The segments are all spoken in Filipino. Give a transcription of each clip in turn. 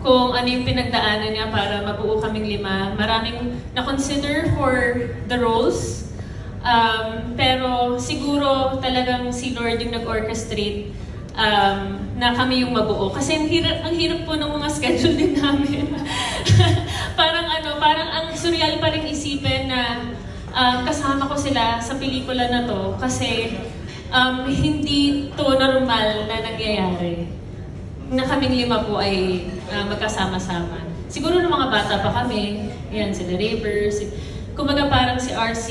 kung ano yung pinagdaanan niya para mabuo kaming 5. Maraming na-consider for the roles. Pero siguro talagang si Lord yung nag-orchestrate na kami yung mabuo. Kasi ang hirap po ng mga schedule din namin. parang ang surreal pa rin isipin na kasama ko sila sa pelikula na to kasi hindi to normal na nangyayari. Na kaming 5 po ay magkasama-sama. Siguro ng mga bata pa kami, yan, sila Ravers. Kumbaga parang si RC,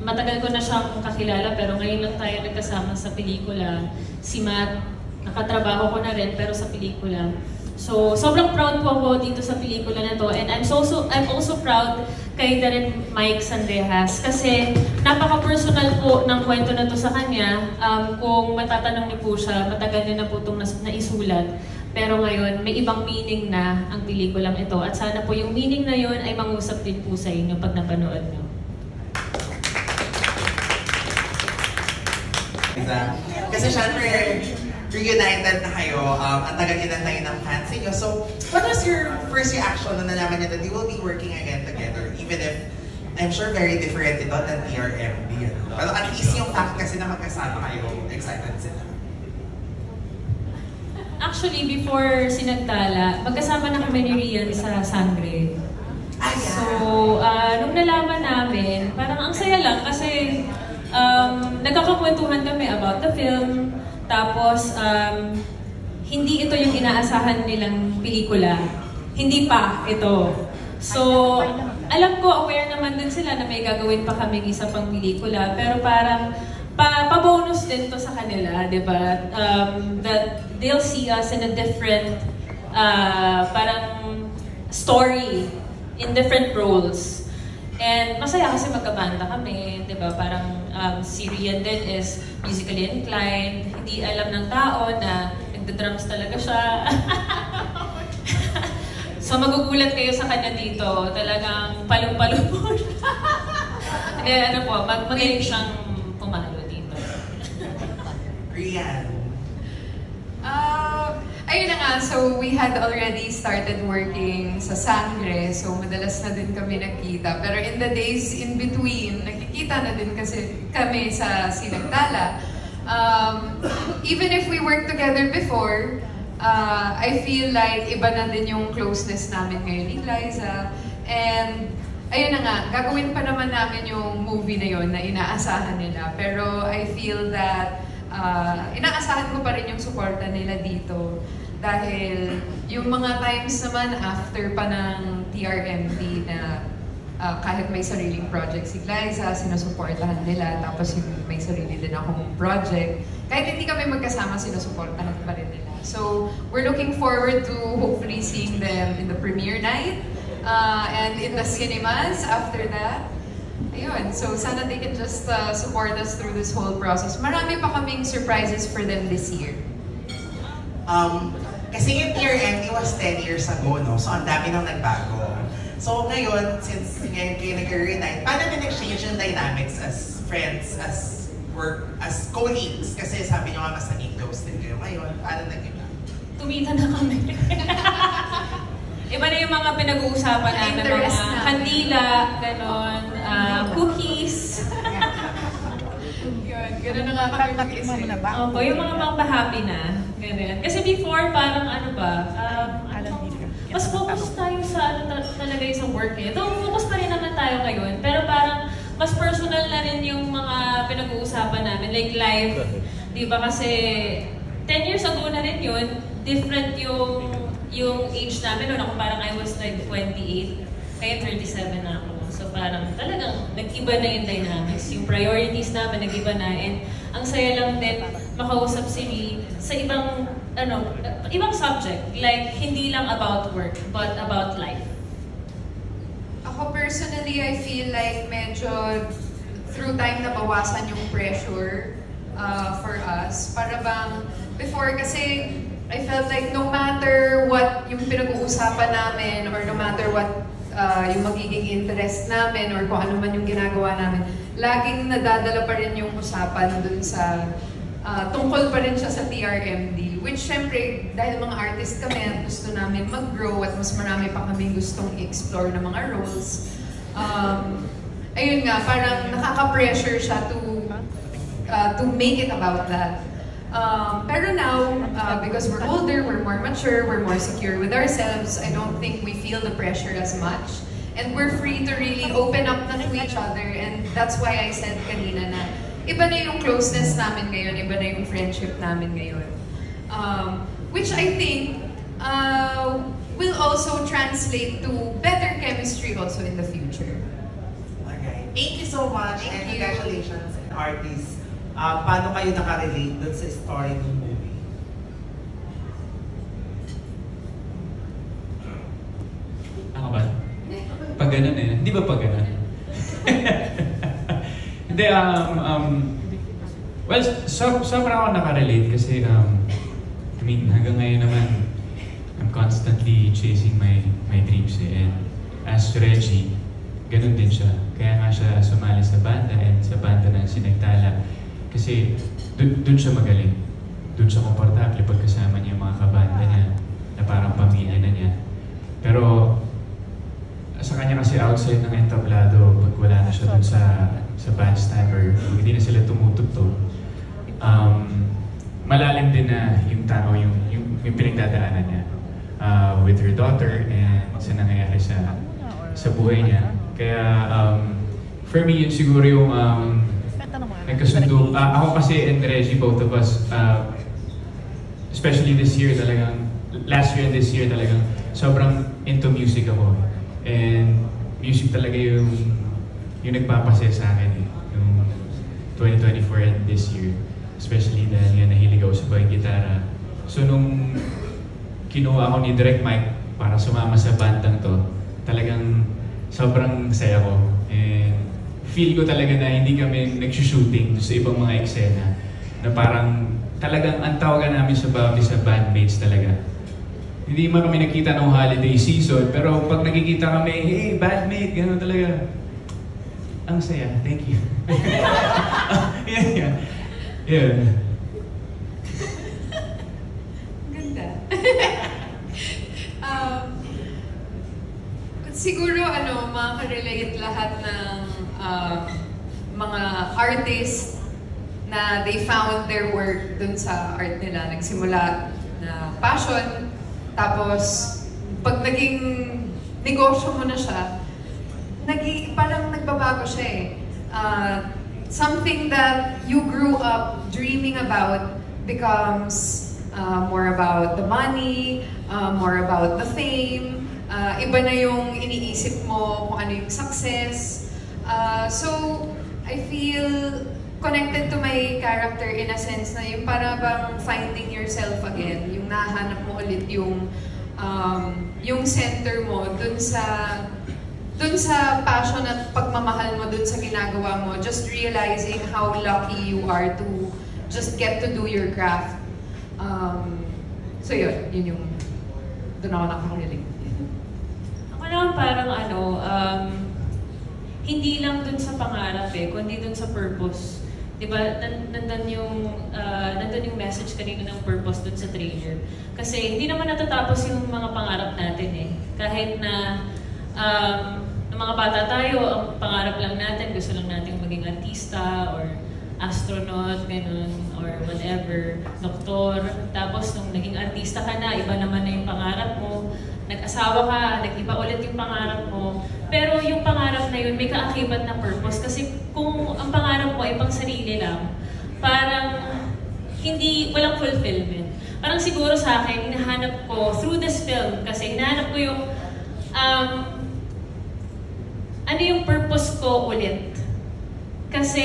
matagal ko na siyang kakilala pero ngayon lang tayo nagkasama sa pelikula. Si Matt, nakatrabaho ko na rin pero sa pelikula. So, sobrang proud po ako dito sa pelikula na to. And I'm also proud kay Darren Mike Sandrejas kasi napaka-personal po ng kwento na to sa kanya. Kung matatanong niyo po siya, matagal niya na po itong naisulat. Pero ngayon, may ibang meaning na ang pelikulang ito. At sana po yung meaning na yun ay mangusap din po sa inyo pag napanood niyo. Kasi syempre, reunited na kayo, ang tagal-inantay ng fans niyo. So, what was your first reaction nung nalaman niyo that you will be working again together? Even if, I'm sure very different ito than TRMD. Pero at least yung fact kasi na magkasama kayo, excited sila. Actually, before Sinagtala, magkasama na kami ni Rian sa Sangre. So, nung nalaman namin, parang ang saya lang kasi nagkakakwentuhan kami about the film. Tapos, hindi ito yung inaasahan nilang pelikula. Hindi pa ito. So, alam ko, aware naman din sila na may gagawin pa kaming isa pang pelikula. Pero parang, pa-bonus din to sa kanila, di ba? That they'll see us in a different, parang story, in different roles. And masaya kasi magkabanda kami, di ba? Parang si Rian din is musically inclined. Hindi alam ng tao na nagda-drums talaga siya. So magugulat kayo sa kanya dito. Talagang palong-palo po siya. Hindi, ano po, magaling siyang pumalo dito. Rian. Ayun na nga, so we had already started working sa Sangre, so madalas na din kami nagkita. Pero in the days in between, nakikita na din kasi kami sa Sinagtala. Even if we worked together before, I feel like iba na din yung closeness namin ngayon ni Liza. And ayun na nga, gagawin pa naman namin yung movie na yun na inaasahan nila. Pero I feel that inaasahan ko pa rin yung suporta nila dito. Dahil yung mga times naman after pa ng TRMD na kahit may sariling project si Liza, sinusuportahan nila. Tapos may sarili din akong project. Kahit hindi kami magkasama, sinusuportahan pa rin nila. So, we're looking forward to hopefully seeing them in the premiere night and in the cinemas after that. Ayun, so sana they can just support us through this whole process. Marami pa kaming surprises for them this year. Kasi yung TRMD was 10 years ago, no? So ang dami nang nagbago. So ngayon, since ngayon kayo nag-reunite, paano din exchange yung dynamics as friends, as work, as colleagues? Kasi sabi nyo nga mas naging close din kayo ngayon. Paano nag-iba? Tumita na kami. Iba na yung mga pinag-uusapan natin, mga kandila, ganon, cookies. Ganun na nga kami mag-isip. Opo, yung mga pampahappy na, ganyan. Kasi before, parang ano ba, mas focus tayo sa talaga yung sa work eh. Though focus pa rin naman tayo ngayon, pero parang mas personal na rin yung mga pinag-uusapan namin, like live. Di ba kasi 10 years ago na rin yun, different yung age namin, no? Parang I was like 28, kaya 37 na ako. So parang talagang nag-iba na yung dynamics, yung priorities namin nag-iba na, and ang saya lang din makausap si Lee sa ibang subject, like hindi lang about work, but about life. Ako personally, I feel like medyo through time nabawasan yung pressure for us. Para bang before kasi I felt like no matter what yung pinag-uusapan namin or no matter what yung magiging interest namin or kung ano man yung ginagawa namin, laging nadadala pa rin yung usapan dun sa, tungkol pa rin siya sa TRMD. Which syempre, dahil mga artist kami at gusto namin mag-grow at mas marami pa kami gustong i-explore na mga roles, ayun nga, parang nakaka-pressure siya to make it about that. Pero now, because we're older, we're more mature, we're more secure with ourselves, I don't think we feel the pressure as much. And we're free to really open up na to each other. And that's why I said kanina na iba na yung closeness namin ngayon, iba na yung friendship namin ngayon. Which I think will also translate to better chemistry also in the future. Okay. Thank you so much and congratulations. Artists, paano kayo nakarelate dun sa story ng movie? Ako ba? Pag ganun eh. Hindi ba pag ganun? Hindi, well, sobrang ako nakarelate kasi, I mean, hanggang ngayon naman, I'm constantly chasing my dreams eh. And as Reggie, ganun din siya. Kaya nga siya sumali sa banda and sa banda ng Sinagtala. Kasi dun siya magaling. Dun siya komportable pag kasama niya yung mga kabanda niya na parang pamilya na niya. Pero sa kanya kasi outside ng entablado, pag wala na siya dun sa bandstand or hindi na sila tumutugtog, malalim din na yung tao, yung pinagdadaanan niya with her daughter and sa nangyayari sa buhay niya. Kaya for me, yun siguro yung nagkasundo. Ako kasi and Reggie, both of us, especially this year talagang, last year and this year talagang sobrang into music ako. And music talaga yung nagpapasaya sa akin eh, yung 2024 and this year. Especially dahil nahilig ako sa pag-gitara. So nung kinuha ako ni Direct Mike para sumama sa bandang to, talagang sobrang saya ko. And feel ko talaga na hindi kami nag-shooting sa ibang mga eksena. Na parang talagang ang tawagan namin sa Bawdi sa bandmates talaga. Hindi man kami nakita ng holiday season, pero pag nakikita kami, hey, bandmate, gano'n talaga. Ang saya, thank you. Yeah. Ganda. Siguro makaka-relate lahat ng mga artists na they found their work dun sa art nila. Nagsimula na passion, tapos pag naging negosyo mo na siya, parang nagbabago siya eh. Something that you grew up dreaming about becomes more about the money, more about the fame. Iba na yung iniisip mo kung ano yung success. So, I feel connected to my character in a sense na yung para bang finding yourself again. Yung nahanap mo ulit yung center mo dun sa passion at pagmamahal mo dun sa ginagawa mo, just realizing how lucky you are to just get to do your craft. So yun yung dun ako nakarelate. Ako naman parang hindi lang dun sa pangarap eh, kundi dun sa purpose. Diba, nandun yung message kanina ng purpose dun sa trailer. Kasi hindi naman natatapos yung mga pangarap natin eh. Kahit na ng mga bata tayo, ang pangarap lang natin, gusto lang natin maging artista or astronaut, ganun, or whatever, doktor. Tapos nung naging artista ka na, iba naman na yung pangarap mo. Nag-asawa ka, nag-iba ulit yung pangarap mo. Pero yung pangarap na yun, may kaakibat na purpose. Kasi kung ang pangarap mo ay pang sarili lang, parang walang fulfillment. Parang siguro sa akin, hinahanap ko, through this film, kasi hinahanap ko yung, ano yung purpose ko ulit. Kasi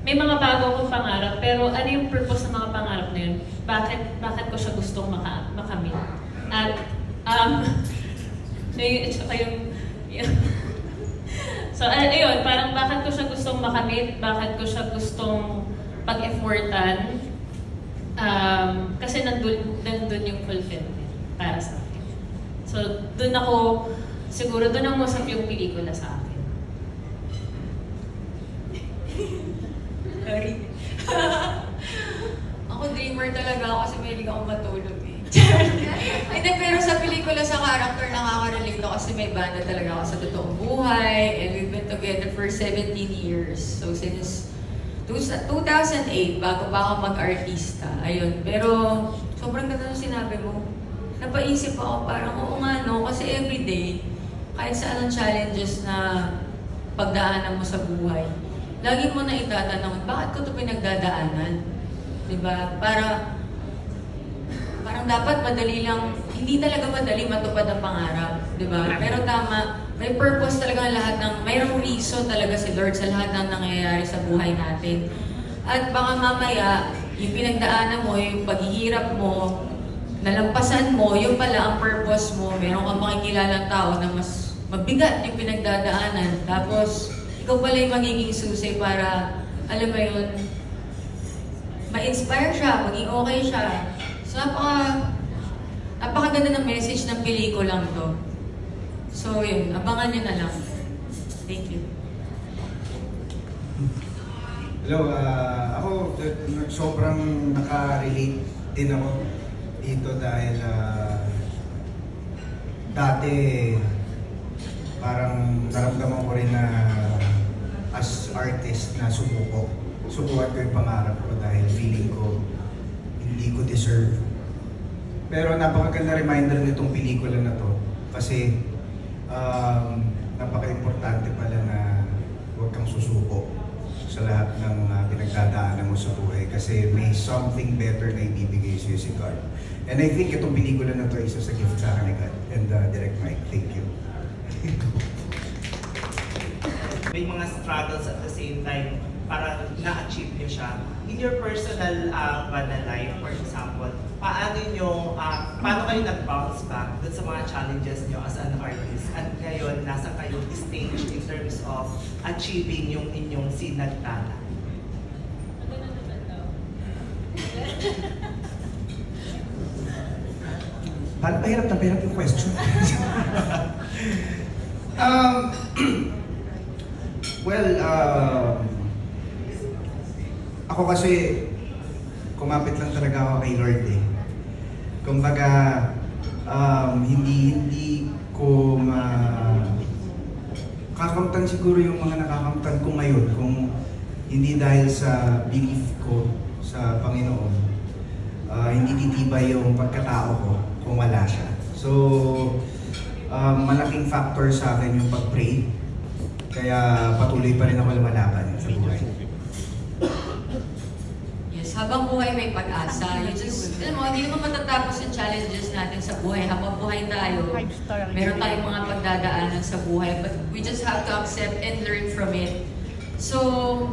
may mga bago akong pangarap, pero ano yung purpose ng mga pangarap na yun? Bakit ko siya gustong makamit? At, so, ayun, parang bakit ko siya gustong makamit, bakit ko siya gustong pag-effortan, kasi nandun yung fulfillment para sa akin. So, siguro doon ang musap yung pelikula sa akin. Sorry. Ako din dreamer talaga ako kasi mahilig ako matulog eh. Hindi, pero sa pelikula, sa character, nakaka-relate ako kasi may banda talaga ako sa totoong buhay and we've been together for 17 years. So since 2008, bago pa ako mag-artista, ayun. Pero sobrang ganda nung sinabi mo. Napaisip ako parang, oo nga no, kasi everyday, kahit sa anong challenges na pagdaanan mo sa buhay, lagi mo na itatanong, bakit ko ito pinagdadaanan? Diba? Parang dapat madali lang, hindi talaga madali matupad ang pangarap, di ba? Pero tama, may purpose talaga lahat ng, mayroong reason talaga si Lord sa lahat ng nangyayari sa buhay natin. At baka mamaya, yung pinagdaanan mo, yung paghihirap mo, nalampasan mo, yung pala ang purpose mo, meron kang makikilalang tao na mas mabigat yung pinagdadaanan. Tapos, ikaw pala yung magiging susi para, alam mo yun, ma-inspire siya, maging okay siya. So, napakaganda ng message ng pelikulang to. So, yun. Abangan nyo na lang. Thank you. Hello, ako sobrang naka-relate din ako dito dahil dati parang naramdaman ko rin na as artist na subukan ko yung pangarap ko dahil feeling ko hindi ko deserve. Pero napakaganda reminder nitong pelikula na to kasi napaka-importante pala na huwag kang susuko sa lahat ng pinagdadaanan mo sa buhay kasi may something better na ibibigay sa'yo si God. And I think itong pelikula na to isa sa gift sa akin ni God. And Direct Mike, thank you. May mga struggles at the same time para na-achieve nyo siya. In your personal life, for example, paano kayo nag-bounce back dun sa mga challenges nyo as an artist? At ngayon, nasa kayo stage in terms of achieving yung inyong sinagtala? Mahirap na mahirap yung question. Ako kasi kumapit lang talaga ako kay Lord eh. Kumbaga, hindi ko kakamtan siguro yung mga nakakamtan ko ngayon kung hindi dahil sa belief ko sa Panginoon. Hindi titibay yung pagkatao ko kung wala siya. So, malaking factor sa akin yung pag-pray. Kaya patuloy pa rin ako lumalaban sa buhay. Yes, habang buhay may pag-asa. Alam mo, hindi naman matatapos yung challenges natin sa buhay. Habang buhay tayo, meron tayong mga pagdadaanan sa buhay. But we just have to accept and learn from it. So,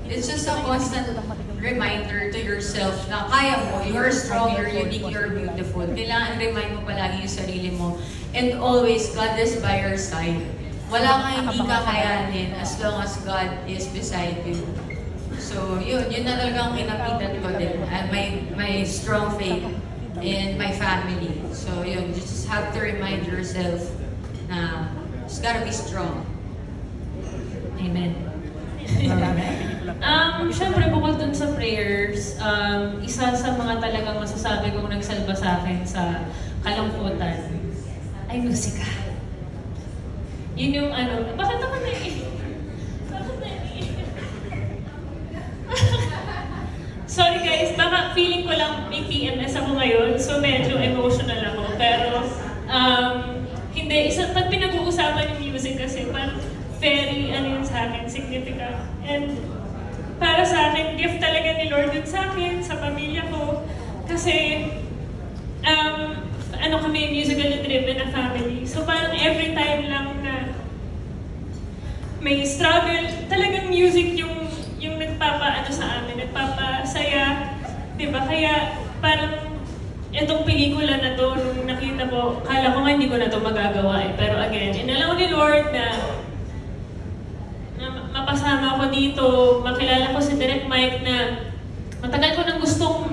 it's just a constant reminder to yourself na kaya mo, you're strong, you're unique, you're beautiful. Kailangan remind mo palagi yung sarili mo. And always, God is by your side. Wala kang hindi kakayanin as long as God is beside you. So, yun na talaga ang kinapitan ko din. And my strong faith in my family. So, yun, you just have to remind yourself na just gotta be strong. Amen. Siyempre, bukod dun sa prayers, isa sa mga talagang masasabi kong nagsalba sa akin sa kalungkutan ay musika. Yun yung bakit ako naiiyak? Bakit naiiyak? Sorry guys, baka feeling ko lang may PMS ako ngayon, so medyo emotional ako. Pero, hindi, pag pinag-uusapan yung music kasi, parang very, yun sa akin, significant. And para sa akin, gift talaga ni Lord yun sa akin, sa pamilya ko. Kasi, kami, musically driven na family. So parang every time lang na may struggle, talagang music yung nagpapaano sa amin, nagpapasaya. Diba? Kaya parang itong pelikula na to, nung nakita ko, kala ko nga hindi ko na to magagawa eh. Pero again, inalaw ni Lord na mapasama ako dito, makilala ko si Direct Mike na matagal ko nang gustong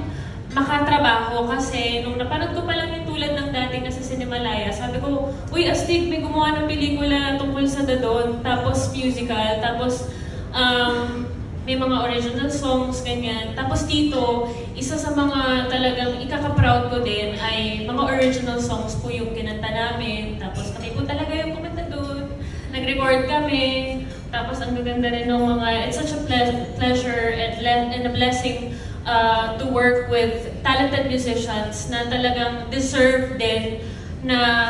makatrabaho kasi nung napanood ko pa lang yung tulad ng dati na sa Cinemalaya, sabi ko, uy, astig, may gumawa ng pelikula tungkol sa Dadon, tapos musical, tapos may mga original songs, ganyan. Tapos dito, isa sa mga talagang ikaka-proud ko din ay mga original songs po yung kinanta namin. Tapos kami po talaga yung kumanta doon. Nag-record kami. Tapos ang gaganda rin ng mga, it's such a pleasure and a blessing to work with talented musicians na talagang deserve din na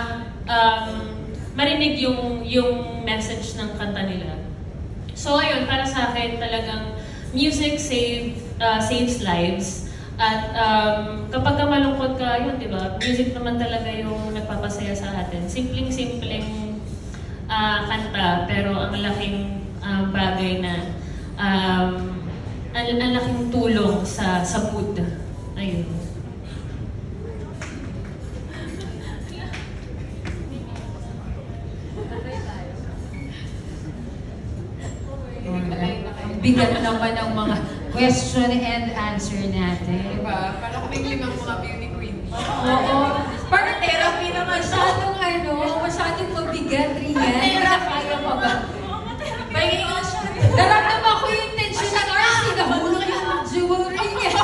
marinig yung message ng kanta nila. So ayun, para sa akin talagang music saves lives. At kapag ka malungkot ka, yun, di ba? Music naman talaga yung nagpapasaya sa atin. Simpleng-simpleng kanta, pero ang laking bagay na ang laking tulong sa mood. Ayun. Bigat naman ng mga question and answer natin. Diba? Para kaming 5 mga beauty queen. Oo. Parang therapy na masyadong masyadong mabigat rin yan. Kaya pa ba? Pahingin nga siya. Naramdaman ko yung tension na Garci. Nahulog yung jewelry niya.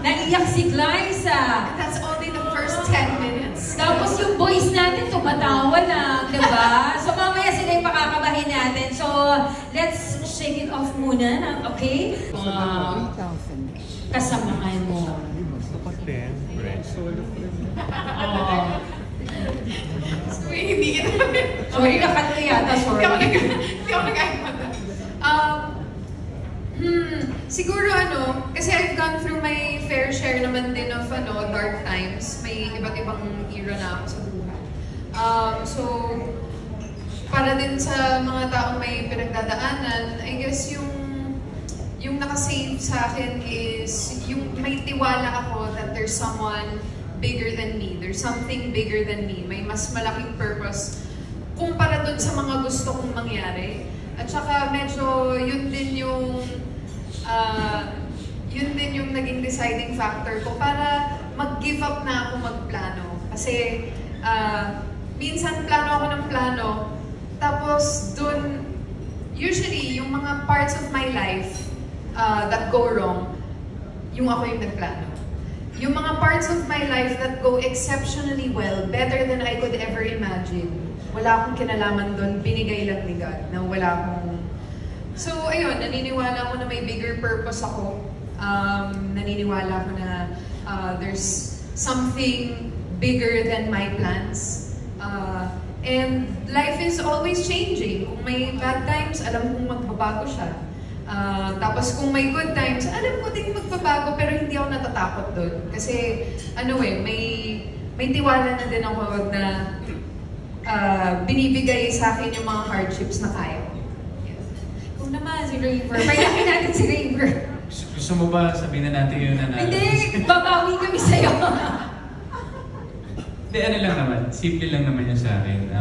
Naiyak si Glyza. That's only the first 10 minutes. Tapos yung boys natin tumatawa lang, diba? So mamaya sila yung pakakabahin natin. So let's shake it off muna, okay? Kasamaan mo. Uy, hindi kita. Sorry, nakat ko yata, sorry. Hindi ako nag-aimata. Siguro kasi I've gone through my fair share naman din of dark times. May iba't ibang era na ako sa buhay. So, para din sa mga taong may pinagdadaanan, I guess yung nakasave sa akin is yung may tiwala ako that there's someone bigger than me. There's something bigger than me. May mas malaking purpose kumpara dun sa mga gusto kong mangyari. At saka medyo yun din yung naging deciding factor ko para mag-give up na ako magplano. Kasi minsan plano ako ng plano, tapos dun, usually yung mga parts of my life that go wrong, yung ako yung nagplano. Yung mga parts of my life that go exceptionally well, better than I could ever imagine, wala akong kinalaman dun, binigay lang ni God, na wala akong... So, ayun, naniniwala ako na may bigger purpose ako. Naniniwala ako na there's something bigger than my plans. And life is always changing. Kung may bad times, alam kong magbabago siya. Tapos kung may good times, alam ko din magbabago, pero hindi ako natatakot doon. Kasi, may tiwala na din ako na binibigay sa akin yung mga hardships na kaya ko. Kung naman, si Raver. Payakin natin si Raver. Gusto mo ba sabihin na natin yun na Hindi, babawi kami sa'yo. Hindi, lang naman. Simple lang naman yun sa akin.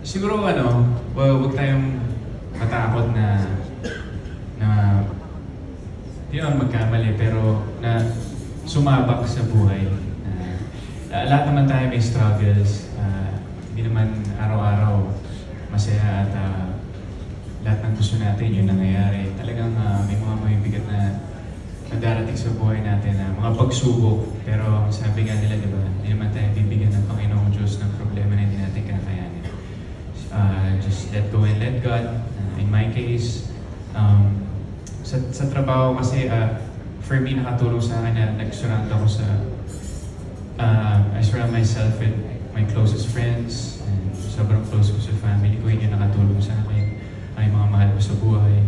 Siguro huwag tayong matakot na di naman magkamali, pero na sumabak sa buhay. Lahat naman tayo may struggles. Hindi naman araw-araw masaya at lahat ng gusto natin yung nangyayari. Talagang may mga bigat na darating sa buhay natin na mga pagsubok. Pero sabi nga nila, di ba, hindi naman tayo bibigyan ng Panginoong Diyos ng problema na hindi natin kakayanin. Just let go and let God. In my case, sa trabaho kasi, for me, nakatulong sa akin na nag-surround ako sa I surround myself with my closest friends and sobrang close ko sa family ko. Yun yung nakatulong sa akin. Ay mga mahal ko sa buhay.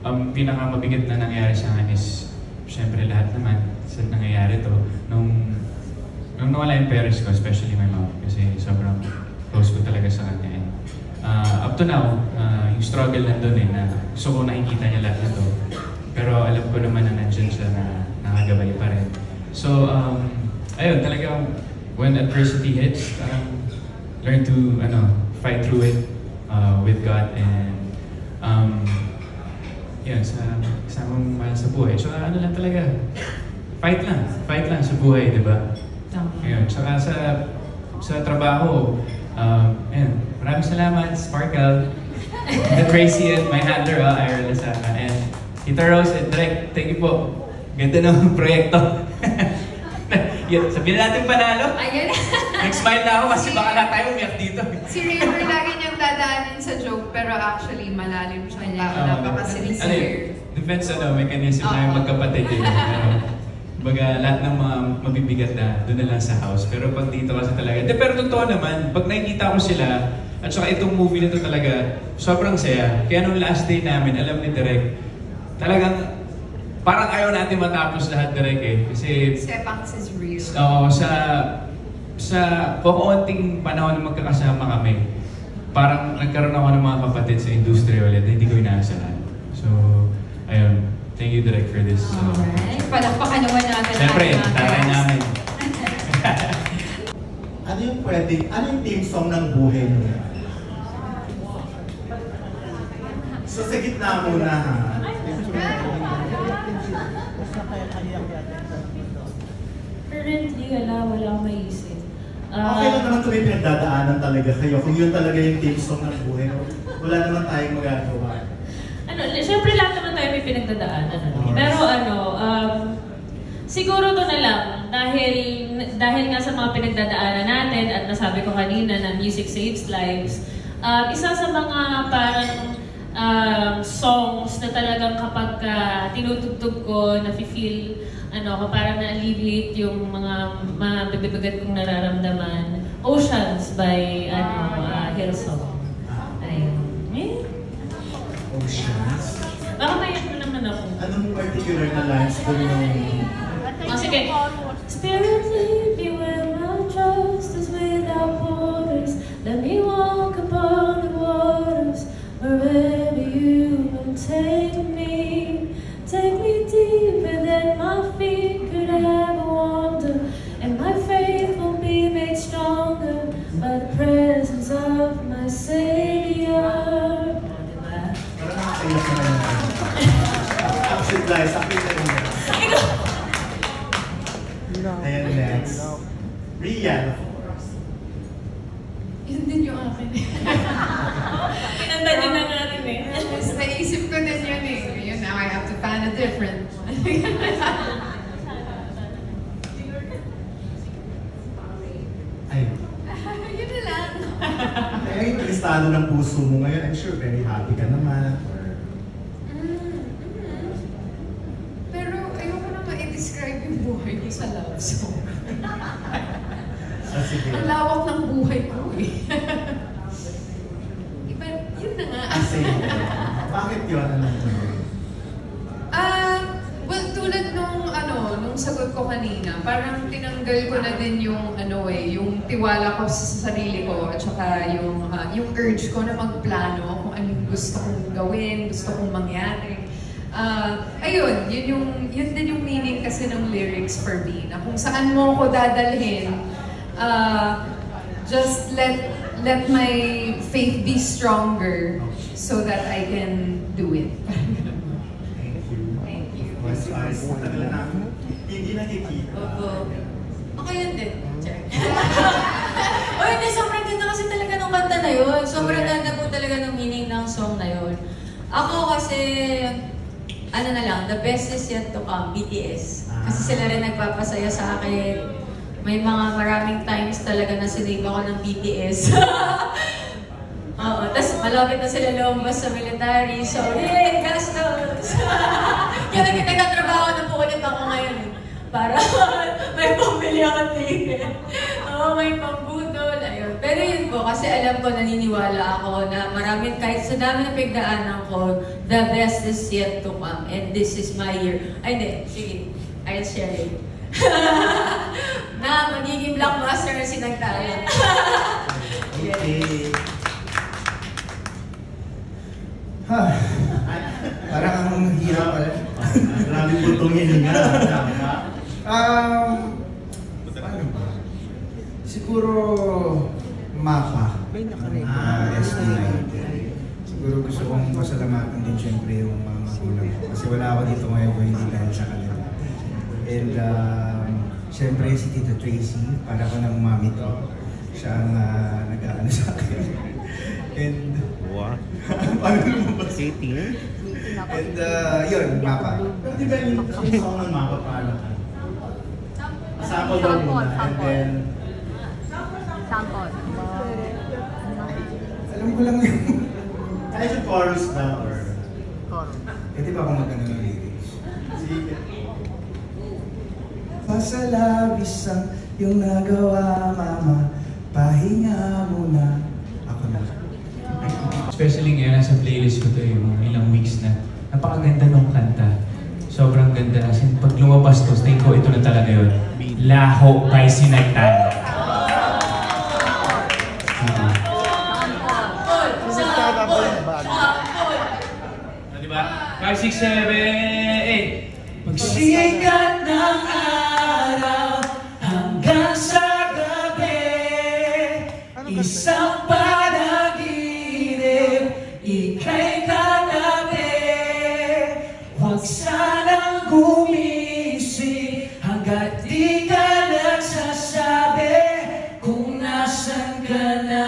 Ang pinakamabigat na nangyari sa akin is, syempre lahat naman sa nangyayari to. Nung nawala yung parents ko, especially my mom, kasi sobrang close ko talaga sa kanya. And, up to now, yung struggle nandun na gusto ko nakikita niya lahat na to. Pero alam ko naman na nandyan siya na nakagabay pa rin. So, ayun, talagang when adversity hits, learn to fight through it with God and yun, sa mahal sa buhay. So, lang talaga, fight lang sa buhay, di ba? Yun, saka sa trabaho, ayun, maraming salamat, Sparkle. The Tracy and my handler, Ira Lasana. And Tita Rose and Direk, thank you po. Ganda ng proyekto. Sabihin natin panalo. Ayan. Nag-smile na ako kasi baka lahat tayo umiyak dito. Si River lagi niyang dadaanin sa joke, pero actually malalim siya niya. Napaka-sincere. Defense mechanism na yung magkapatid yun. Baga, lahat ng mga mabibigat na doon na lang sa house. Pero pag dito kasi talaga, pero totoo naman, pag nakikita ko sila, at saka itong movie na ito talaga, sobrang saya. Kaya nung last day namin, alam ni Direk, talagang parang ayaw natin matapos lahat, Direk eh. Kasi Sepangs is real. Oo, sa kukunting panahon na magkakasama kami, parang nagkaroon ako ng mga kapatid sa industriya ulit na hindi ko inaasahan. So, ayun. Thank you, Direk, for this. Alright. Palakpakan naman natin. Siyempre, taray namin. Ano yung theme song ng buhay niyo? So sa gitna muna ha. Currently, wala akong maisip. Okay lang naman kung may pinagdadaanan talaga kayo. Kung yun talaga yung theme song ng buhay, wala naman tayong magagawa. Siyempre lahat naman tayo may pinagdadaanan. Pero siguro to na lang, dahil nga sa mga pinagdadaanan natin at nasabi ko kanina na music saves lives, isa sa mga parang songs na talagang kapag tinutugtog ko, na-feel, parang na-alleviate yung mga bibigat kong nararamdaman. Oceans by Hillsong. Ayun. Oceans? Baka mayak mo naman ako. Anong particular na lines doon yung... Sige. Spirit, lead me where my trust is without borders. Let me walk upon the waters wherever you will take me. Take me deeper than my feet could ever wander, and my faith will be made stronger by the presence of my Savior. Parang nakakaya sa mga Action guys, action na rin. Ayan, next. Rian, of course. Yun din yung akin. Pinanda din na natin eh. Mas naisip ko din yun eh. Yun, now I have to find a different. Ay. Yun na lang. Kaya yung kristalo ng puso mo ngayon, I'm sure very happy ka naman. Pero ayoko naman i-describe yung buhay ko sa love song. Sige. Ang lawak ng buhay ko eh. Iba, yun na nga. Sige. Bakit yun? Well, tulad nung sagot ko kanina, parang tinanggal ko na din yung yung tiwala ko sa sarili ko at saka yung urge ko na magplano kung anong gusto kong gawin, gusto kong mangyari. Ayun, yun din yung meaning kasi ng lyrics for me, na kung saan mo ko dadalhin, just let my faith be stronger so that I can do it. Thank you. Matagal na hindi nakikita. Okay yun din. Check. O hindi, sobrang ganda kasi talaga ng kanta na yun. Sobrang ganda po talaga ng meaning ng song na yun. Ako kasi, the best is yet to come, BTS. Kasi sila rin nagpapasaya sa akin. May maraming times talaga na sinave ako ng BTS. Oo, tapos malapit na sila lumabas sa military. So, yay, gastos! Kaya nagtatrabaho na po ulit ako ngayon. Para may pambili ako ticket. Oo, may pambudol. Ayun. Pero yun po, kasi alam ko, naniniwala ako na maraming, kahit sa dami na pagdaanan ko, the best is yet to come. And this is my year. Ay, hindi. Sige. I'll share it. Na magiging blockbuster na sinagtala. Okay. Parang ang hirap pala. Maraming butongin nga. Paano ba? Siguro mapa. Siguro gusto kong pasalamatan din siyempre yung mga magulang ko. Kasi wala ako dito ngayon kung hindi dahil sa kanila. And siyempre si Tita Tracy, para ko ng mami to. Siya ang nag-aano sa akin. And, Wow. Ano naman ba? 18? and yun, Mapa. Pero di ba yung song ng Mapa paano ka? Sample daw muna, and then... Sample. Alam ko lang yung... Kahit yung chorus na, or... Pwede ba akong maganda ng lyrics? Sige. Pasalabis ang iyong nagawa, Mama. Pahinga muna. Ako na. Especially ngayon, nasa playlist ko to yung mga ilang weeks na. Napakaganda ng kanta. Sobrang ganda. As in, pag lumabas to, stay ko, ito na talaga yun. Laho by Sinagtan. Diba? 5, 6, 7, 8. Magsikat ng araw hanggang sa gabi. Isang panaginip, ika'y katabi. Huwag sanang gumising hanggat di ka nagsasabi kung nasan ka na.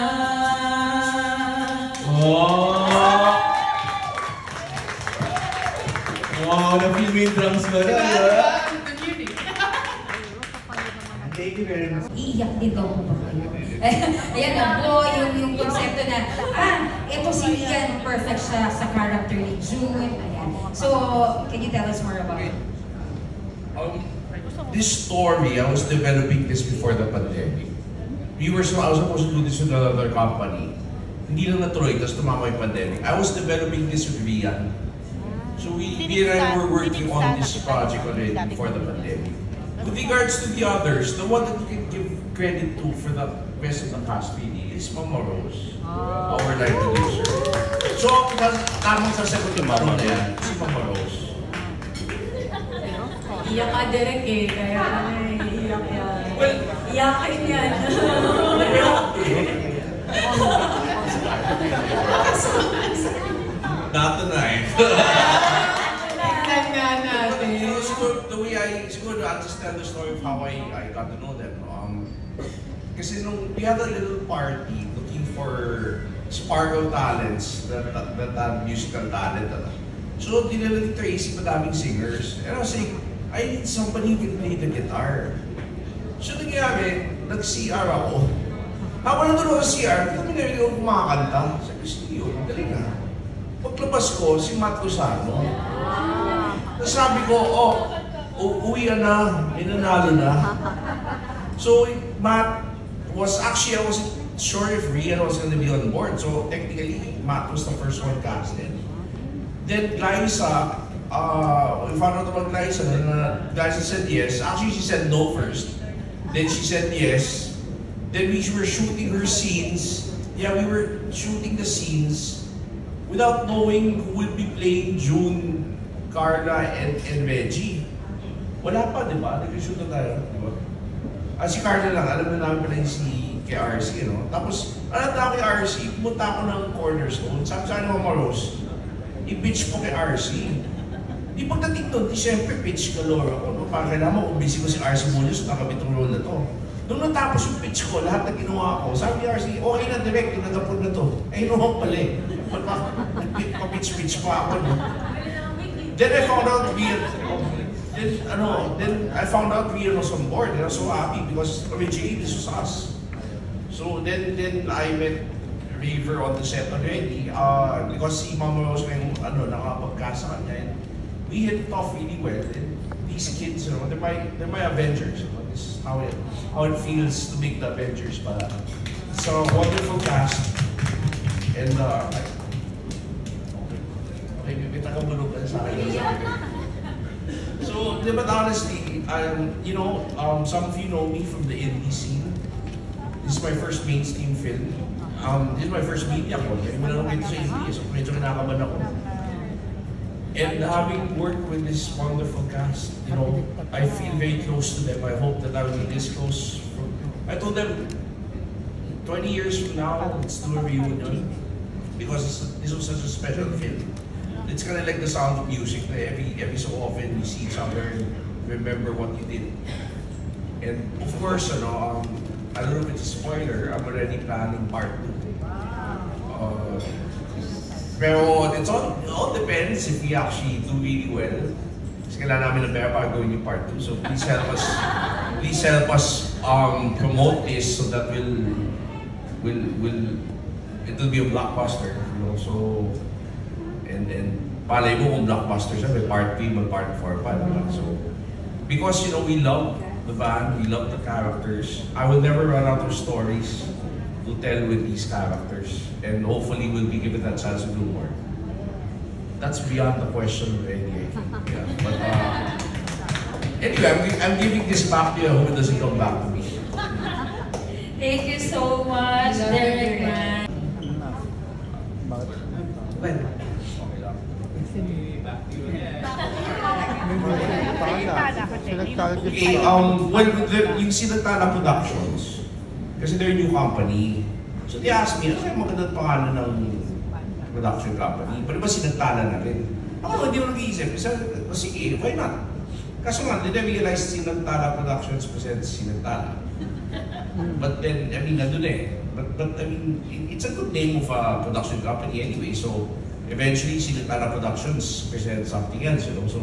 Wow, na-feel mo yung drums ba na? Thank you very much. Iiyak din daw po ba kayo? Ayan na po, yung konsepto na, ito si Ian, perfect siya sa character ni June. Ayan. So, can you tell us more about it? This story, I was developing this before the pandemic. I was supposed to do this with another company. Hindi lang natuloy, tapos tumama yung pandemic. I was developing this with Rian. So we and I were working on this project already before the pandemic. With regards to the others, the one that you can give credit to for the best of the cast really is Mama Rose, our light producer. So, tamang sasagot yung Mama na yan, si Mama Rose. Iyak ka direct eh, kaya iyak yan. Well, Iyakin yan. not tonight. Tingnan nga natin. The way I understand the story of how I got to know them. Kasi nung we had a little party looking for sparkle talents, that musical talent. So dinala ni Tracy madaming singers. And I was saying, I need somebody who can play the guitar. So nangyari, nag-CR ako. Habang nandun ako sa CR, kami narinig ako kumakanta. Sabi ko, sige, galing na. Paglabas ko, si Matt Lozano. Sabi ko, uwi na, may nanalo na. So, Matt was, actually, I wasn't sure if Rian was going to be on board. So, technically, Matt was the first one casted. Then, Liza, we found out about Liza, and Liza said yes. Actually, she said no first. Then she said yes. Then we were shooting her scenes. Yeah, we were shooting the scenes without knowing who would be playing June, Carla, and Reggie. Wala pa, di ba? Nag-shoot na tayo, di ba? Si Carla lang, alam na namin pala si kay RC, no? Tapos, alam na ako kay RC, pumunta ako ng cornerstone. Sabi sa akin, Mama Rose, i-pitch mo kay RC. Di pagdating doon, di syempre pitch galore ako. No? Parang kailangan mo, kung busy ko si RC Munoz, nakabit ang role na to. Nung natapos yung pitch ko, lahat na ginawa ko, sabi ni RC, okay na direct, tinagapon na to. Eh, inuhang pala eh. Pa-pitch-pitch pa ako, no? Then I found out Rian was on board. And I was so happy because originally this was us. So then I met River on the set already because si Mama Rose may nakapagkasa kanya. And we hit it off really well. And these kids, you know, they're my Avengers. You know, this is how it feels to make the Avengers. But it's a wonderful cast. And may taga-bulog ka sa akin. So, but honestly, some of you know me from the indie scene. This is my first mainstream film. This is my first media ko. Hindi mo lang sa indie, so medyo kinakabahan ako. And having worked with this wonderful cast, you know, I feel very close to them. I hope that I will be this close. I told them, 20 years from now, let's do a reunion. Because this was such a special film. It's kind of like the sound of music. Every so often we see each other and remember what you did. And of course, I don't know if it's a spoiler, I'm already planning part 2. Pero it all depends if we actually do really well. Kasi kailangan namin ng pera para gawin yung part 2. So please help us promote this so that it will be a blockbuster. You know? So and palay mo kung blockbuster siya, may part 3, may part 4 pa naman. So because we love the band, we love the characters. I will never run out of stories to tell with these characters, and hopefully we'll be given that chance to do more. That's beyond the question already, I think. Yeah. But anyway, I'm giving this back to you. I hope it doesn't come back to me. Thank you so much, Derek Man. Okay, yung Sinagtala Productions, kasi they're a new company. So they asked me, ano kaya magandang pangalan ng production company? Pwede ba Sinagtala na rin? Ako, hindi ko nag-iisip. Sige, why not? Kaso nga, did I realize Sinagtala Productions presents Sinagtala? But then, I mean, nandun eh. But I mean, it's a good name of a production company anyway. So eventually, Sinagtala Productions presents something else, So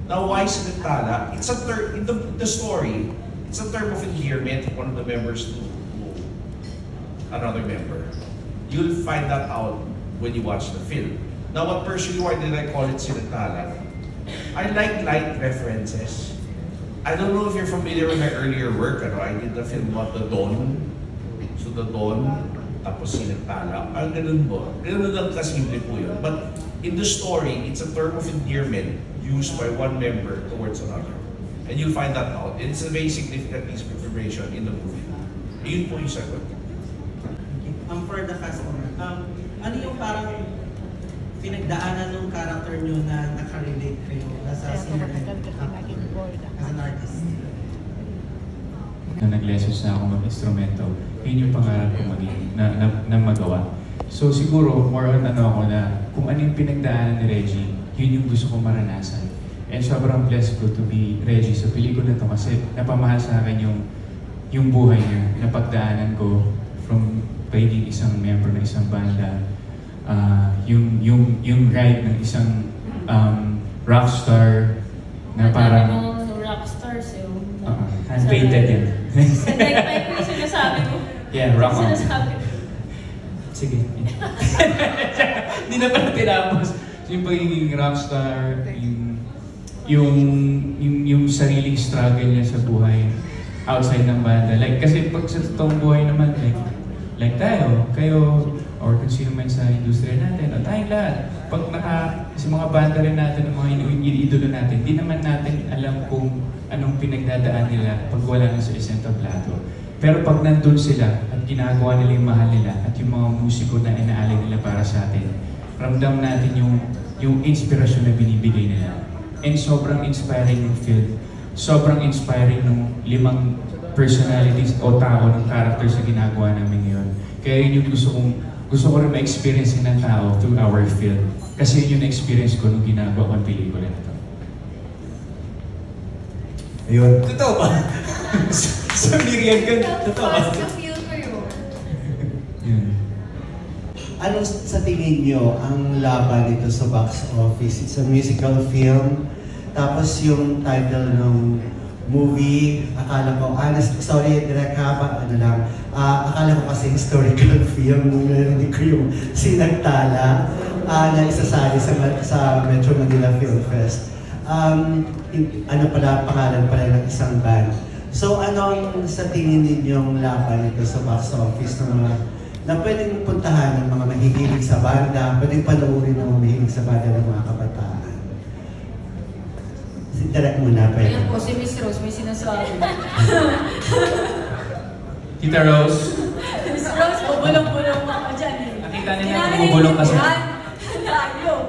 now, why Sinagtala? It's a term in the story. It's a term of endearment of one of the members to another member. You'll find that out when you watch the film. Now, what personally, why did I call it Sinagtala? I like light references. I don't know if you're familiar with my earlier work. I did the film about the Dawn. So the Dawn, tapos Sinagtala. Ang ganun po. Ganun lang kasimple po yun. But in the story, it's a term of endearment used by one member towards another. And you'll find that out. It's a very significant piece of information in the movie. Yun po yung sagot. For the customer, ano yung parang pinagdaanan ng character nyo na nakarelate kayo sa singer as an artist? Na nag-lessons na ako mag-instrumento, yun yung pangarap ko maging na magawa. So siguro, more on ako na kung ano yung pinagdaanan ni Reggie, yun yung gusto ko maranasan. And sobrang blessed ko to be Reggie sa pelikula to kasi napamahal sa akin yung buhay niya, napagdaanan ko from pagiging isang member ng isang banda, yung ride ng isang rockstar na parang rockstars hand-painted yan. Like yung sinasabi mo. Yeah, rock on. Sinasabi. Sige. Hindi na pala tinapos. Yung pagiging rockstar, yung sariling struggle niya sa buhay outside ng banda. Like, kasi pag sa totoong buhay naman, like tayo, kayo, or kung sino man sa industriya natin, o tayong lahat. Pag sa mga banda rin natin, ng mga idolo natin, di naman natin alam kung anong pinagdadaan nila pag wala na sa isang tablato. Pero pag nandun sila at ginagawa nila yung mahal nila at yung mga musiko na inaalay nila para sa atin, ramdam natin yung inspirasyon na binibigay nila. And sobrang inspiring yung film. Sobrang inspiring ng 5 personalities o tao ng characters na ginagawa namin ngayon. Kaya yun yung gusto ko rin ma-experience ng tao through our film. Kasi yun yung experience ko nung ginagawa ko ang pelikula na ito. Ayun. Totoo ba? Sa Miriam ka, totoo ba? Feel ko yun. Yun. Ano sa tingin nyo ang laban dito sa box office? It's a musical film. Tapos yung title ng movie, akala ko, sorry, direct haba, akala ko kasi historical film nung narinig ko yung Sinagtala na isasali sa Metro Manila Film Fest. Pangalan pala ng isang band. So ano sa tingin ninyong laban ito sa box office na pwedeng puntahan ng mga mahihilig sa banda, pwedeng panoorin ng mga mahihilig sa banda ng mga kabataan? Direct muna, pwede. Ayan po, si Miss Rose may sinasabi. Tita Rose. Miss Rose, bubulong-bulong ako dyan eh. Nakita nila na bubulong kasi. Layo.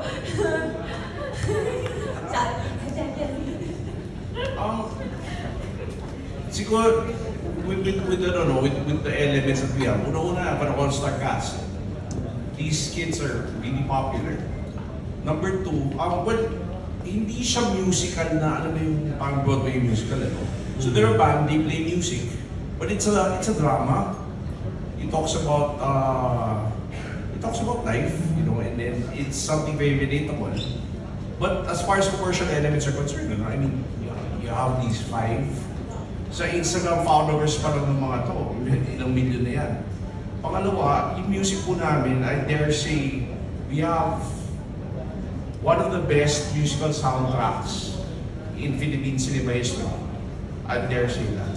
Siguro, with the elements that we have, una-una, para all-star cast. These kids are really popular. Number 2, hindi siya musical na, yung pang Broadway musical, So they're a band, they play music, but it's a drama. It talks about talks about life, you know, and then it's something very relatable. But as far as commercial elements are concerned, you know, I mean, you have these 5. Sa Instagram followers pa lang ng mga to, ilang million na yan. Pangalawa, yung music po namin, I dare say, we have one of the best musical soundtracks in Philippine cinema history. I dare say that.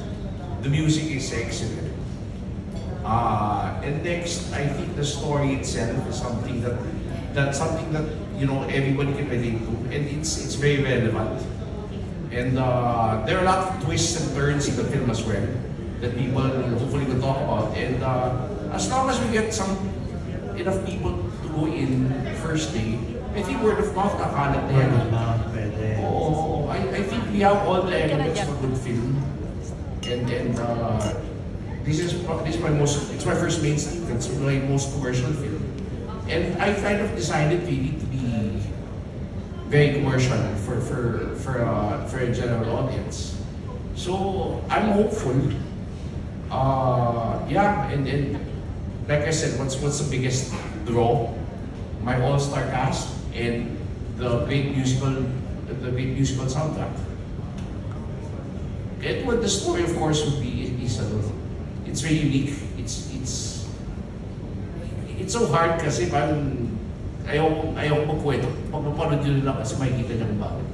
The music is excellent. And next, I think the story itself is something that you know everybody can relate to, and it's very relevant. And there are a lot of twists and turns in the film as well that people hopefully will talk about. And as long as we get enough people to go in first day, I think word of mouth kakalat na yan. Oh, I think we have all the elements for good film. And it's my first mainstream film, it's my most commercial film. And I kind of decided really to be very commercial for a general audience. So I'm hopeful. Yeah, and like I said, what's the biggest draw? My all-star cast and the great musical soundtrack. And what the story, of course, would be it's very unique. It's so hard kasi parang ayaw magkwento. Pagpapanood nyo lang kasi makikita niya kung bakit.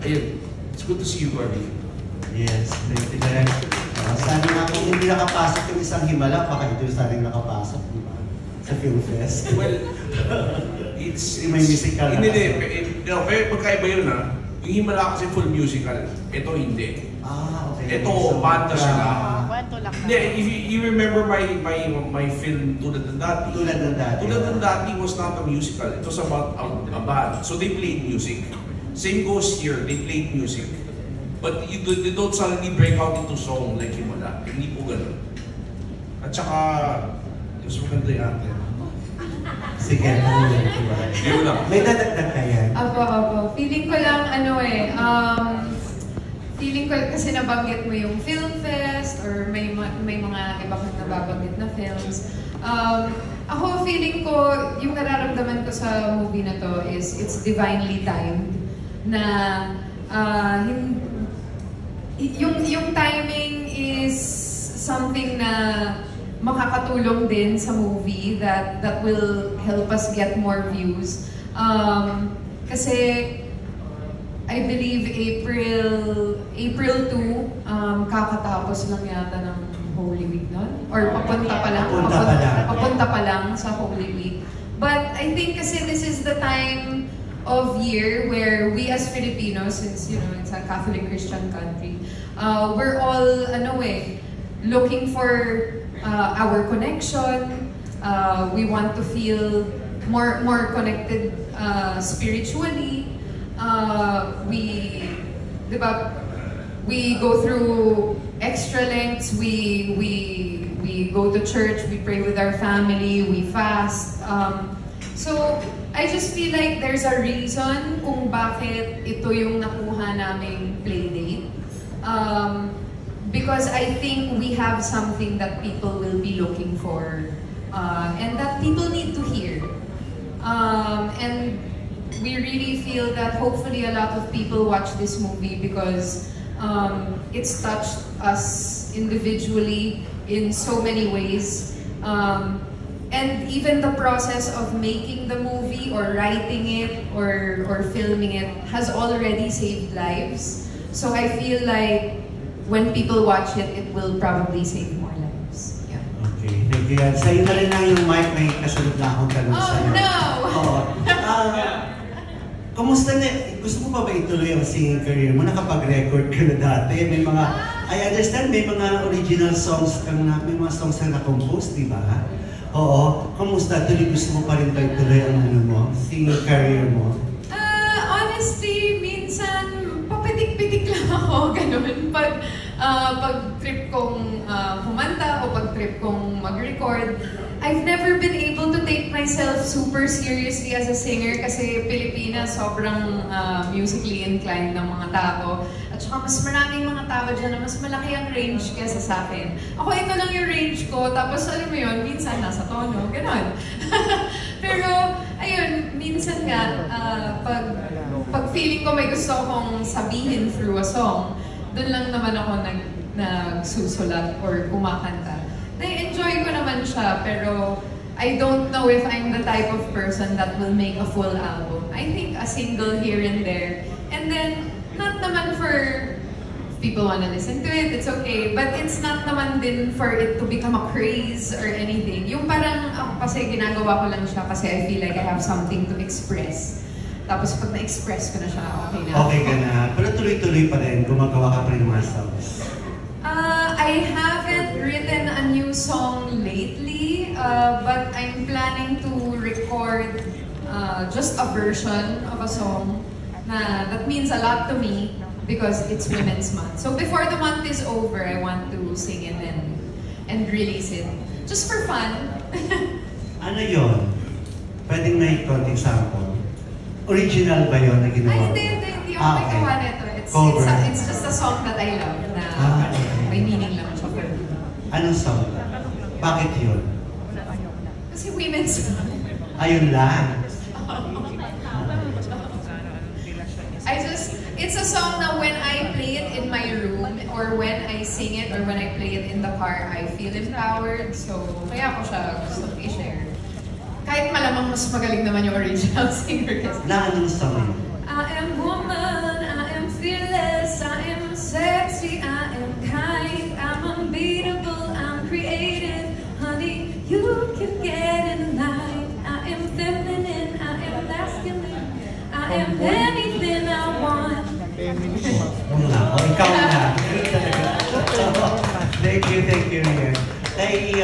Ayun, it's good to see you, Gordy. Yes, thank you, Direk. Sana nga kung hindi nakapasok yung isang himala, baka ito yung sanang nakapasok, di ba? Sa Film Fest. Well, it's may musical na. Hindi, pero magkaiba yun ha. Yung himala kasi full musical, ito hindi. Okay. Ito, banda sila. Kwento lang. Hindi, if you remember my film Tulad ng Dati. Tulad ng Dati was not a musical. It was about a band. So they played music. Same goes here. They played music. But they don't suddenly break out into song like Himala. Hindi po ganun. At saka, mas maganda yung atin. Sige, may dadagdag ka yan? Apo. Feeling ko lang, feeling ko kasi nabanggit mo yung Film Fest or may mga iba kang nababanggit na films. Ako, feeling ko, yung nararamdaman ko sa movie na to is it's divinely timed. Na yung timing is something na makakatulong din sa movie that will help us get more views. Kasi I believe April 2, kakatapos lang yata ng Holy Week nun? Or papunta pa lang sa Holy Week. But I think kasi this is the time of year where we as Filipinos, since it's a Catholic Christian country, we're all looking for our connection. We want to feel more connected spiritually. We go through extra lengths. We go to church. We pray with our family. We fast. So I just feel like there's a reason kung bakit ito yung nakuha naming playdate. Because I think we have something that people will be looking for, and that people need to hear. And we really feel that hopefully a lot of people watch this movie because it's touched us individually in so many ways. And even the process of making the movie or writing it or filming it has already saved lives. So I feel like when people watch it, it will probably save more lives. Yeah. Okay, thank you. Sa'yo na rin lang yung mic, may kasunod na akong tanong sa'yo. Oh, no! Kumusta na, gusto mo pa ba ituloy ang singing career mo? Nakapag-record ka na dati. May mga, I understand, may mga original songs kang may mga songs na na-compose, di ba? Oo. Kumusta? Gusto mo pa rin ba ituloy ang singing career mo? Honestly, minsan, papitik-pitik lang ako, ganun. Pag trip kong humanta o pag trip kong mag-record, I've never been able to take myself super seriously as a singer kasi Pilipinas sobrang musically inclined ng mga tao. At Tsaka mas maraming mga tao dyan na mas malaki ang range kesa sa akin. Ako, ito lang yung range ko, tapos alam mo yun, minsan nasa tono, gano'n. Pero, ayun, minsan nga, pag feeling ko may gusto akong sabihin through a song, doon lang naman ako nagsusulat or kumakanta. Na-enjoy ko naman siya, pero I don't know if I'm the type of person that will make a full album. I think a single here and there. And then, not naman for people wanna listen to it, it's okay. But it's not naman din for it to become a craze or anything. Yung parang ako kasi ginagawa ko lang siya kasi I feel like I have something to express. Tapos pag na-express ko na siya, okay na. Okay ka na. Pero tuloy-tuloy pa rin, gumagawa ka pa rin ng mga songs. I haven't written a new song lately, but I'm planning to record just a version of a song that means a lot to me because it's Women's Month. So before the month is over, I want to sing it and release it. Just for fun. Ano yun? Pwedeng may konting sample. Original ba yun na ginawa? Ay, hindi ako may gawa nito. It's just a song that I love na may meaning lang siya for me. Anong song? Bakit yun? Kasi Women's Month. Ayun lang. It's a song na when I play it in my room or when I sing it or when I play it in the car, I feel empowered. So, kaya ako siya gusto i-share. Kahit malamang mas magaling naman yung original singer kasi. Na anong song yun? I am woman, I am fearless, I am sexy, I am kind, I'm unbeatable, I'm creative. Honey, you can get in line. I am feminine, I am masculine, I am anything I want. Wala ko, ikaw na. Thank you, Rian. Hey,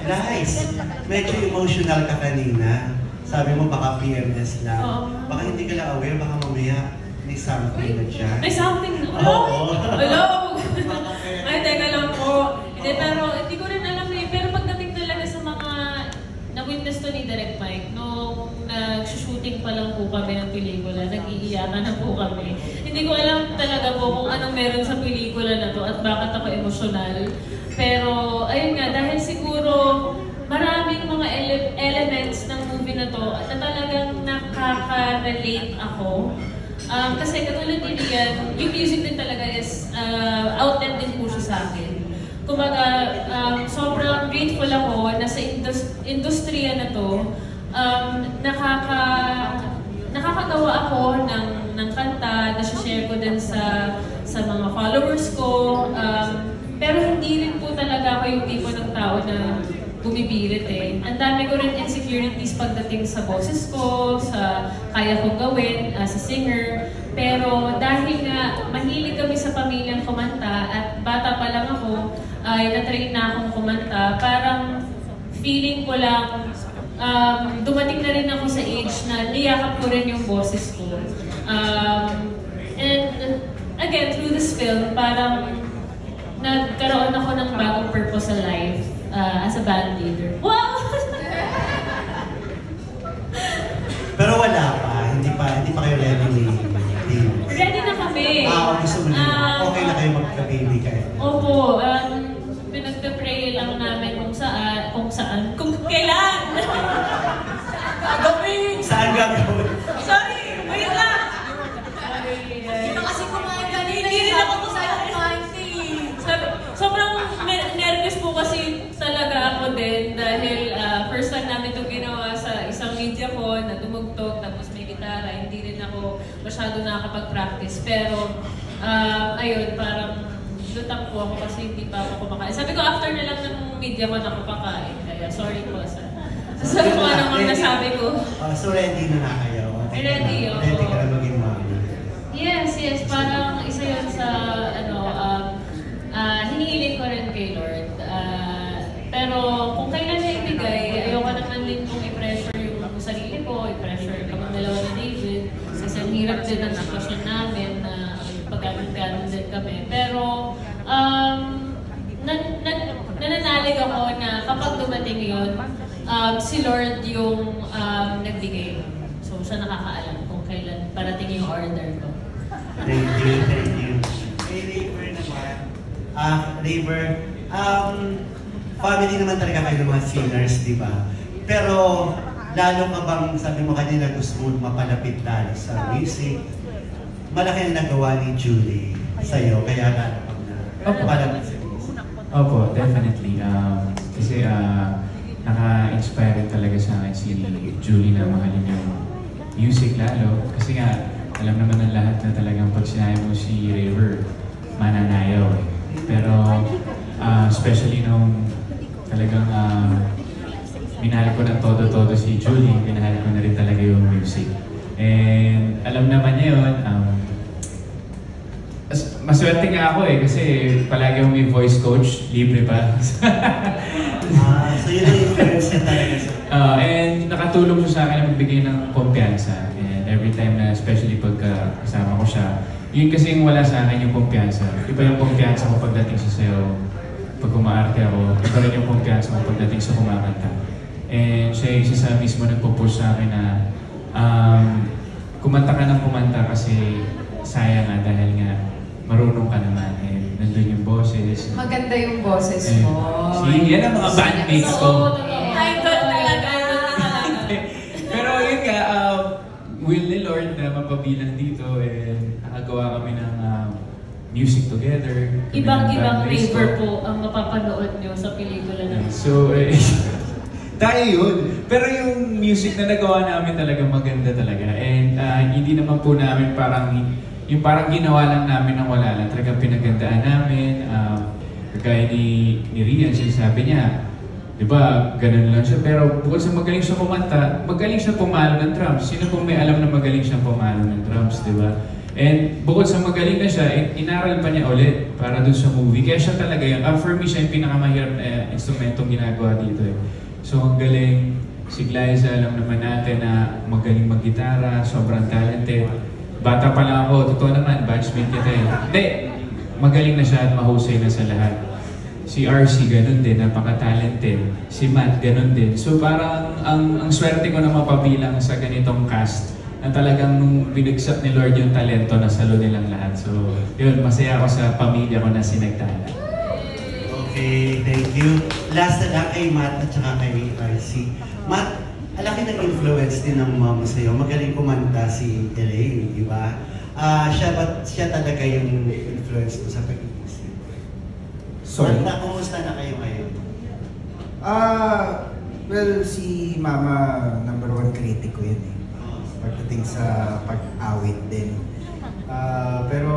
nice. Medyo emotional ka kanina. Sabi mo baka PMS lang. Baka hindi ka lang aware, baka mamaya may something na dyan. May something na? Oo. Hello? Ay, teka lang po. Hindi, pero hindi ko rin alam eh. Pero pagdating talaga sa mga na-witness to ni Direct Mike, nung nag-shooting pa lang po kami ng pelikula, nag-iiyakan na po kami. Hindi ko alam talaga po kung anong meron sa pelikula na to at bakit ako emosyonal. Pero, ayun nga, dahil siguro maraming mga elements ng movie na to at talagang nakaka-relate ako. Kasi katulad ni Rian, yung music din talaga is outlet din po siya sa akin. Kumbaga, sobrang grateful ako na sa industriya na to, nakakagawa ako ng kanta, na-share ko din sa mga followers ko. Pero hindi rin po talaga ako yung tipo ng tao na bumibirit eh. Ang dami ko rin insecurities pagdating sa boses ko, sa kaya kong gawin as a singer. Pero dahil nga mahilig kami sa pamilyang kumanta at bata pa lang ako, ay na-train na akong kumanta, parang feeling ko lang dumating na rin ako sa age na niyakap ko rin yung boses ko. And again, through this film, parang nagkaroon ako ng bagong purpose sa life as a band leader. Wow! Pero wala pa, hindi pa kayo ready. Ready na kami. Gusto mo na, okay na kayo magka-baby kayo. Opo, pinagpe-pray lang namin kung kailan. Gagawin! Saan gagawin? Sorry, wait lang! Hindi kasi kumain kanina. Hindi rin ako Sobrang nervous po kasi talaga ako din dahil first time namin ito ginawa sa isang media ko na tumugtog tapos may gitara. Hindi rin ako masyado nakakapag-practice. Pero ayun, parang lutang po ako kasi hindi pa ako kumakain. Sabi ko after na lang ng media ko na kumakain. Kaya sorry po sa sabi ko anong nasabi ko. So ready na kayo? Ready, oo. Ready ka na maging mommy? Yes. Parang isa yun sa hinihiling ko rin kay Lord. Pero kung kailan niya ibigay, ayoko naman din kung i-pressure yung sarili ko, i-pressure kami dalawa ni David. Kasi ang hirap din ang sitwasyon namin na pagkaganong din kami. Pero nananalig ako na kapag dumating yun, si Lord yung nagbigay. So siya nakakaalam kung kailan parating yung order ko. Thank you. Kay Raver naman. Raver, family naman talaga kayo ng mga singers, di ba? Pero lalo ka bang, sabi mo kanina, gusto mo mapalapit lalo sa music? Malaki ang nagawa ni Julie sa'yo, kaya lalo kang mapalapit sa music. Opo, definitely. Kasi naka-inspire talaga sa akin si Julie na mahalin yung music lalo. Kasi nga, alam naman ng lahat na talagang pag sinabi mo si Raver, mananayaw eh. Pero especially nung talagang minahal ko ng todo-todo si Julie, minahal ko na rin talaga yung music. And alam naman niya yun, maswerte nga ako eh, kasi palagi akong may voice coach, libre pa. So yun ang influence niya talaga siya. And nakatulong siya sa akin na magbigay ng kumpiyansa. And every time na, especially pag kasama ko siya, yun kasi yung wala sa akin yung kumpiyansa. Iba yung kumpiyansa ko pagdating sa sayo, pag umaarte ako, iba rin yung kumpiyansa ko pagdating sa kumakanta. And siya yung isa sa mismo nagpo-push sa akin na kumanta ka ng kumanta kasi sayang nga dahil nga marunong ka naman. And nandun yung boses. Maganda yung boses mo. Yan ang mga bandmates ko. Idol talaga. Pero yun nga, will ni Lord na mapabilang dito and nakagawa kami ng music together. Ibang Raver po ang mapapanood nyo sa pelikula na. So, tayo yun. Pero yung music na nagawa namin talaga maganda talaga. And hindi naman po namin yung parang ginawa lang namin ng wala lang. Talagang pinagandaan namin. Kagaya ni Rian, sinasabi niya, di ba, ganun lang siya. Pero bukod sa magaling siya kumanta, magaling siya pumalo ng drums. Sino pong may alam na magaling siya pumalo ng drums, di ba? And bukod sa magaling na siya, inaral pa niya ulit para dun sa movie. Kaya siya talaga yun. For me, siya yung pinakamahirap na instrumentong ginagawa dito eh. So ang galing, si Glyza, alam naman natin na magaling mag-gitara, sobrang talented. Bata pa lang ako, totoo naman, batchmate kita eh. Hindi, magaling na siya at mahusay na sa lahat. Si RC, ganun din, napaka-talented. Si Matt, ganun din. So parang ang swerte ko na mapabilang sa ganitong cast na talagang nung binagsak ni Lord yung talento na salo nilang lahat. So yun, masaya ako sa pamilya ko na sinagtala. Okay, thank you. Last na lang kay Matt at saka kay RC. Matt, alaki ng influence din ng mama sa'yo. Magaling kumanta si Elaine, di ba? Siya talaga yung influence mo sa pag-iisip. Sorry? Kumusta na kayo ngayon? Well, si Mama, number one critic ko yun eh. Pagdating sa pag-awit din. Pero,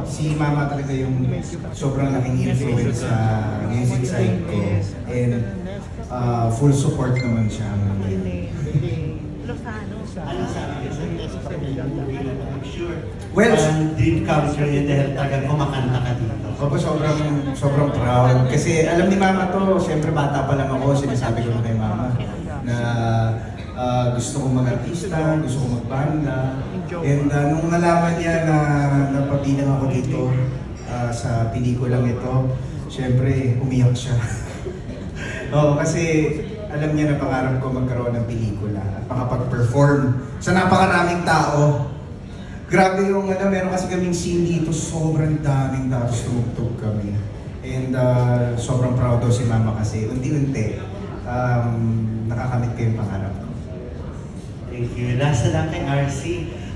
si Mama talaga yung sobrang laking influence sa music side ko. And full support naman siya. Ano sabi ka sa I'm sure. Well, dream come true yun dahil talagang kumakanta ka dito. Opo, sobrang proud. Kasi alam ni Mama to, siyempre bata pa lang ako, sinasabi ko kay Mama na gusto kong mag-artista, gusto kong magbanda. And nung nalaman niya na napabilang ako dito sa pelikulang ito, siyempre umiyak siya. Oo, kasi alam niya na pangarap ko magkaroon ng pelikula at makapag-perform sa napakaraming tao. Grabe yung meron kasi kaming scene dito, sobrang daming tao, tumugtog kami. And sobrang proud daw si Mama kasi unti-unti nakakamit ko yung pangarap ko. Thank you. Last na lang kay RC.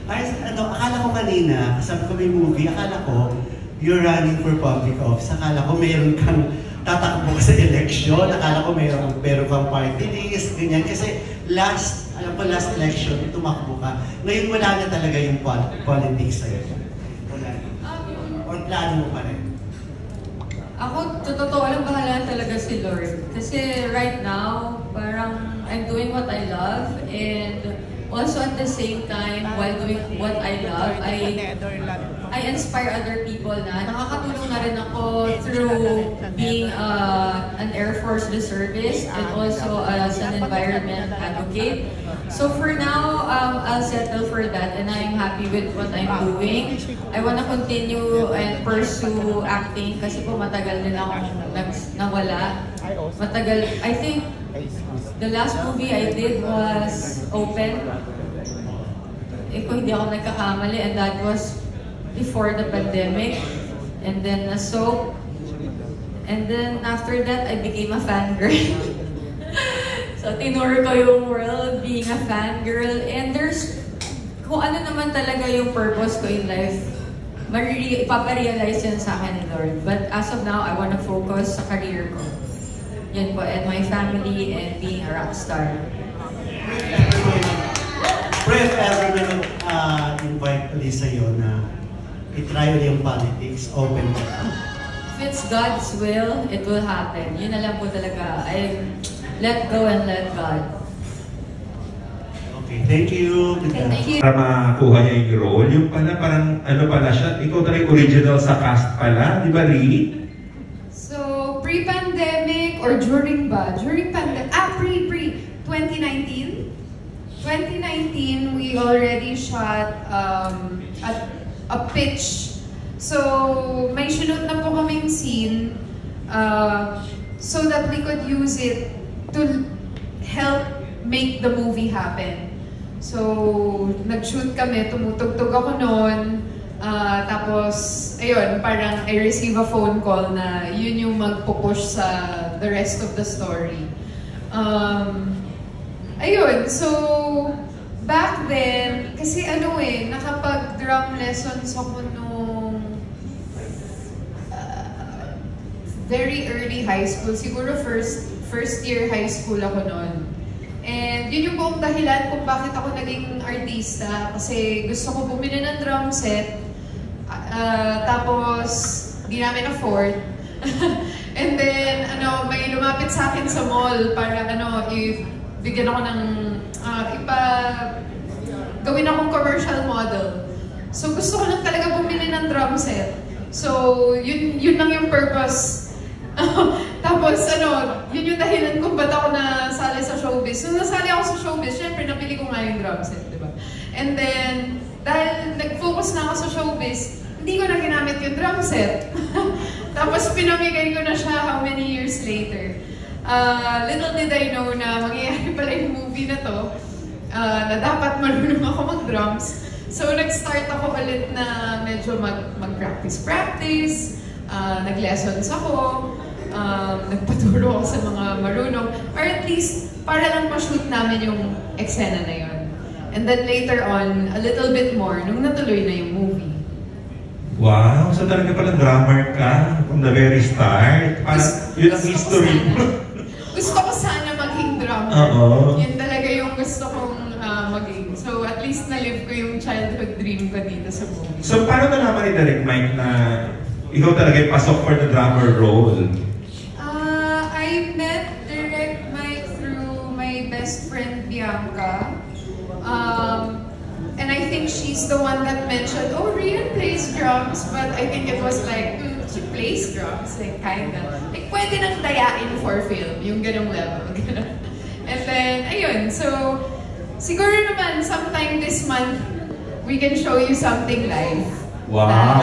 RC, akala ko kanina, sabi ko may movie, akala ko you're running for public office. Akala ko mayroon kang tatakbo sa election. Akala ko meron kang party list, ganyan. Kasi last election, tumakbo ka. Ngayon wala na talaga yung politics sa'yo. Wala na. Or plano mo pa rin? Ako, totoo lang, bahala talaga si Lord. Kasi right now, parang I'm doing what I love and also at the same time, while doing what I love, I inspire other people na. Nakakatulong na rin ako through being an Air Force reservist and also as an environment advocate. So for now, I'll settle for that and I'm happy with what I'm doing. I want to continue and pursue acting kasi po matagal din ako nawala. Matagal, I think the last movie I did was Open. Kung hindi ako nagkakamali, and that was before the pandemic, and then a soap, and then after that, I became a fangirl. So, tinuro ko yung world being a fangirl, and there's, kung ano naman talaga yung purpose ko in life, ipaparealize yan sa akin ni Lord. But as of now, I want to focus sa career ko. Yan po, and my family, and being a rock star. If ever na invite ulit sa'yo na itry ulit yung politics, open ka. If it's God's will, it will happen. Yun na lang po talaga. I let go and let God. Okay, thank you. Thank you. Para makuha niya yung role, yung pala parang ano pala siya, ikaw talaga yung original sa cast pala, di ba Ri? So, pre-pandemic or during ba? During pandemic, pre 2019? 2019, we already shot a pitch. So, may sinut na po kaming scene so that we could use it to help make the movie happen. So, nag-shoot kami, tumutugtog ako noon. Tapos, ayun, parang I receive a phone call na yun yung magpupush sa the rest of the story. Ayun, so, back then, kasi ano nakapag-drum lessons ako nung very early high school. Siguro first year high school ako noon. And yun yung buong dahilan kung bakit ako naging artista. Kasi gusto ko bumili ng drum set. Tapos, di namin afford. And then, may lumapit sa akin sa mall para bigyan ako ng, gawin akong commercial model. So, gusto ko lang talaga bumili ng drum set. So, yun lang yung purpose. Tapos, yun yung dahilan kung ba't ako nasali sa showbiz. So, nasali ako sa showbiz, syempre, napili ko nga yung drum set, di ba? And then, dahil nag-focus na ako sa showbiz, hindi ko na ginamit yung drum set. Tapos, pinamigay ko na siya how many years later. Little did I know na mangyayari pala yung movie na to, na dapat marunong ako mag-drums. So, nag-start ako ulit na medyo mag-practice, nag-lessons ako, nagpaturo ako sa mga marunong, or at least para lang ma-shoot namin yung eksena na yun. And then later on, a little bit more, nung natuloy na yung movie. Wow! So talaga palang drummer ka from the very start. Yun ang history mo. Gusto ko sana maging drummer. Yun talaga yung gusto kong maging. So at least na-live ko yung childhood dream ko dito sa movie. So paano nalaman ni Direct Mike na ikaw talaga yung pasok for the drummer role? I met Direct Mike through my best friend Bianca. And I think she's the one that mentioned, oh, Rian plays drums, but I think it was like, she plays drums, like kinda. Like, pwede nang dayain for film, yung ganong level. And then, ayun, so, siguro naman, sometime this month, we can show you something live. Wow!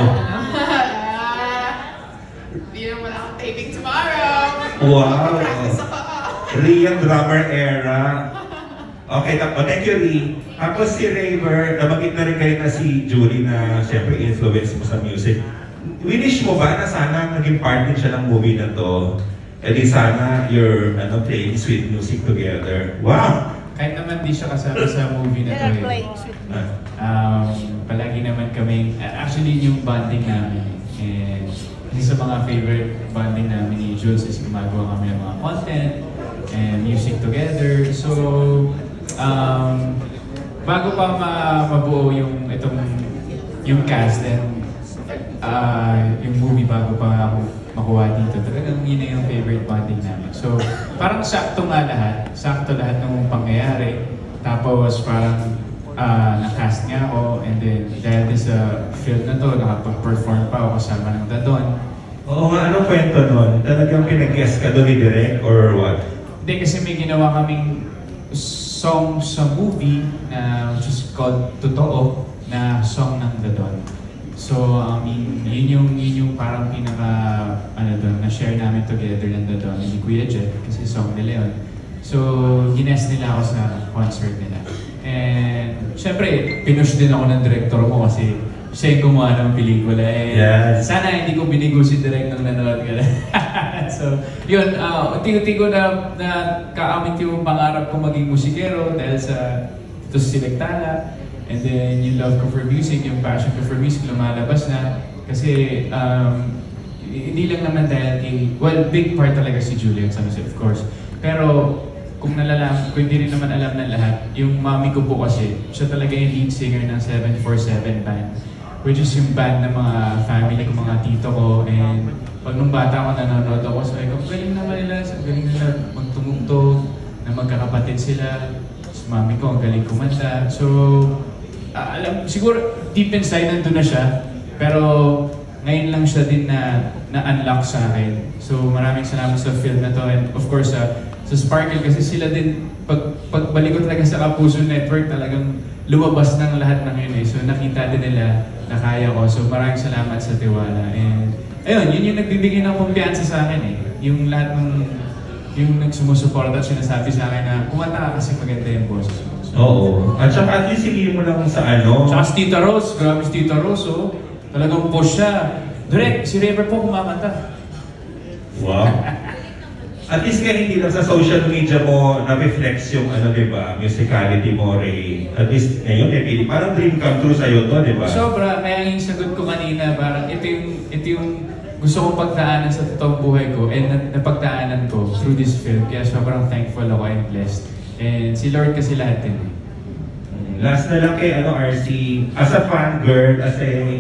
Hindi naman ako taping tomorrow. Wow! Rian drummer era. Okay, thank you, Ri. Tapos si Raver, nabanggit na rin kayo na si Julie na siyempre influence mo sa music. Winish mo ba na sana naging part din siya ng movie na to? E di sana you're playing sweet music together. Wow! Kahit naman di siya kasama sa movie na to. Palagi naman kami, actually yung bonding namin. And isa sa mga favorite bonding namin ni Jules is gumagawa kami ng mga content and music together. So, bago pa mabuo yung cast and yung movie bago pa ako makuha dito, talagang yun na yung favorite bonding namin. So, parang sakto lahat ng pangyayari. Tapos parang na-cast nga ako, and then dahil sa film na to, nakapag-perform pa ako kasama ng Dadon. Oo nga, anong kwento nun? Talagang pinag-guest ka doon ni Direk or what? Hindi, kasi may ginawa kaming song sa movie na which is called Totoo, na song ng Dadon. So, yun yung parang pinaka, na-share namin together ng Dadon ni Kuya Jet, kasi song nila yun. So, gines nila ako sa concert nila. And, syempre, pinush din ako ng director ko kasi siya yung gumawa ng pelikula. Sana hindi ko binigo si Direk nung nanood ka na. So, yun, unti-unti ko na kaamit yung pangarap ko maging musikero dahil sa ito sa Silegtala. And then yung love ko for music, yung passion ko for music lumalabas na. Kasi hindi lang naman dahil big part talaga si Julian San Jose, of course. Pero kung hindi rin naman alam ng lahat, yung mami ko po kasi, siya talaga yung lead singer ng 747 band. Which is yung band ng mga family ko, mga tito ko. And pag nung bata ako nanonood ako, sabi ko, galing naman nila magtumugtog, na magkakapatid sila. Si mami ko, ang galing kumanta. So, siguro deep inside nandun na siya. Pero ngayon lang siya din na-unlock sa akin. So maraming salamat sa film na to. And of course, sa Sparkle kasi sila din, pagbalik ko talaga sa Kapuso Network, talagang lumabas ng lahat ng yun eh. So nakita din nila na kaya ko. So maraming salamat sa tiwala. And ayun, yun yung nagbibigay ng kumpiyansa sa akin eh. Yung lahat ng yung nagsumusuporta at sinasabi sa akin na kumanta ka kasi maganda yung boses mo. So, oo. At saka at least hindi mo lang sa ano. Tsaka si Tita Rose, grabe si Tita Rose oh. Talagang push siya. Direk, si River po kumakanta. Wow. At least kaya hindi lang sa social media mo na-reflex yung diba, musicality mo, Ray. At least ngayon, parang dream come true sa'yo to, diba? Sobra. Kaya yung sagot ko kanina, parang ito yung gusto kong pagdaanan sa totoong buhay ko and napagdaanan ko through this film. Kaya sobrang thankful ako and blessed. And si Lord kasi lahat din. Last na lang kay RC, as a fan girl, as a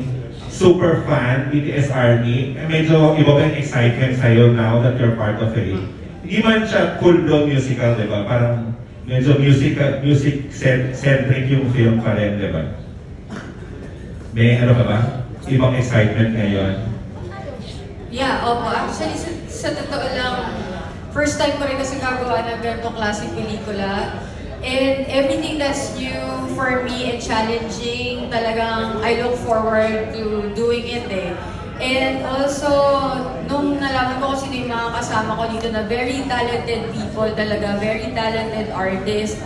super fan, BTS Army, medyo iba ba yung excitement sa'yo now that you're part of it? Hindi man siya full blown musical, di ba? Parang medyo music-centric yung film pa rin, di ba? May ano ka ba? Ibang excitement ngayon? Yeah, opo. Actually, sa totoo lang, first time ko rin kasi gagawa ng ganitong klaseng pelikula. And everything that's new for me and challenging, talagang I look forward to doing it eh. And also, nung nalaman ko kung sino yung mga kasama ko dito na very talented people talaga, very talented artists,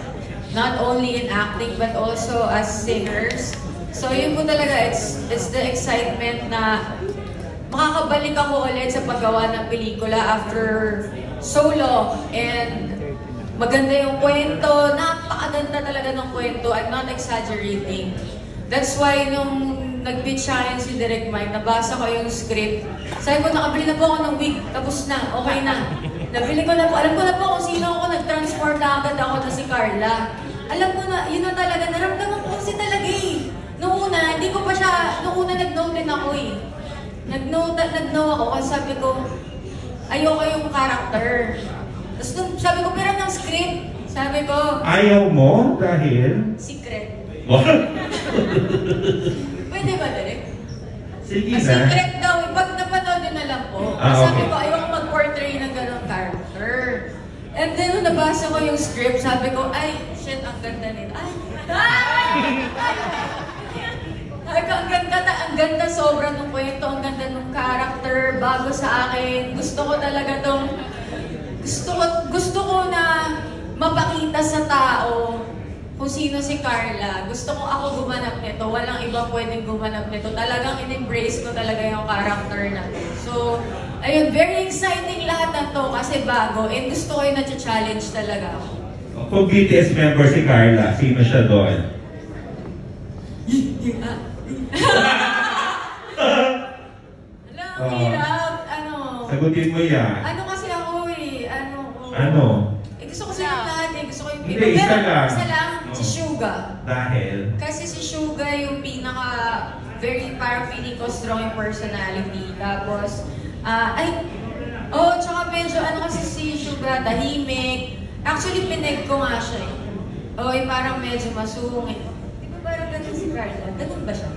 not only in acting but also as singers. So yun po talaga, it's the excitement na makakabalik ako ulit sa paggawa ng pelikula after so long. And maganda yung kwento, napakaganda talaga ng kwento. I'm not exaggerating. That's why nung nag-pitch sa akin si Direk Mike, nabasa ko yung script. Sabi ko, nakabili na po ako ng wig, tapos na, okay na. Nabili ko na po, alam ko na po kung sino ako, nag-transform na agad ako na si Carla. Alam ko na, yun na talaga, naramdaman ko kasi talaga eh. Noong una, hindi ko pa siya, noong una nag-note din ako eh. Nag-know ako kasi sabi ko, ayoko yung character. Tapos nung sabi ko, pero ng script, sabi ko... Ayaw mo dahil? Secret. What? Pwede ba, Direk? Sige na. Secret daw, pag napanood nyo na lang po. Sabi ko, ayoko mag-portray ng ganong character. And then, nung nabasa ko yung script, sabi ko, ay, shit, ang ganda nito. Ang ganda sobra ng kwento, ang ganda ng character, bago sa akin. Gusto ko talaga tong... Gusto ko na mapakita sa tao kung sino si Carla. Gusto ko ako gumanap nito. Walang ibang pwedeng gumanap nito. Talagang in-embrace ko talaga yung character na to. So, ayun, very exciting lahat na to kasi bago. And gusto ko yung na-challenge talaga ako. Kung BTS member si Carla, sino siya doon? Ang hirap. Sagutin mo yan. Kasi ako eh. Ano? Gusto ko silang lahat eh. Gusto ko yung Hindi, isa lang. Isa lang, si Suga. Dahil? Kasi si Suga yung very parang feeling ko strong yung personality. Tapos, tsaka medyo kasi si Suga, tahimik. Actually, pineg ko nga siya eh. Parang medyo masungit. Di ba parang ganun si Carla? Ganun ba siya?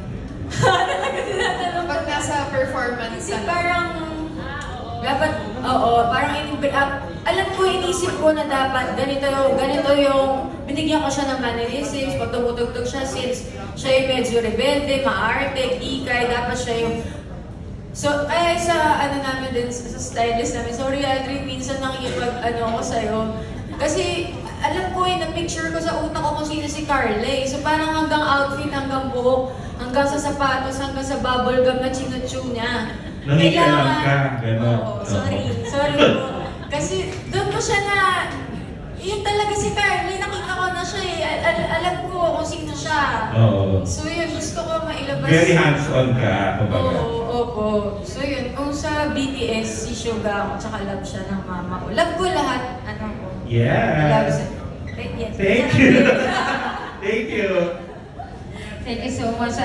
Pag nasa performance, kasi parang dapat, parang alam ko, inisip ko na dapat ganito yung binigyan ko siya ng mannerisms, pag tumutugtog siya, since siya yung medyo rebelde, maarte, ikay, dapat siya yung... So, kaya sa namin din, sa stylist namin, sorry Aldrin, minsan nakikipag ko sa'yo. Kasi, alam ko na-picture ko sa utak ko kung sino si Carla eh. So, parang hanggang outfit, hanggang buhok, hanggang hanggang sa sapatos, hanggang sa bubble gum na chinuchew niya. Nangikialam ka, gano'n. Oo, sorry po. Kasi doon ko siya na, yun talaga si Carly, nakita ko na siya eh. Alam ko kung sino siya. Oo. So yun, gusto ko mailabas. Very hands-on ka, kumbaga. Opo. So yun, kung sa BTS, si Suga ako, tsaka love siya ng mama ko. Love ko lahat, ano ko. Yeah. Love siya. Yes. Thank you. Thank you. Thank you so much.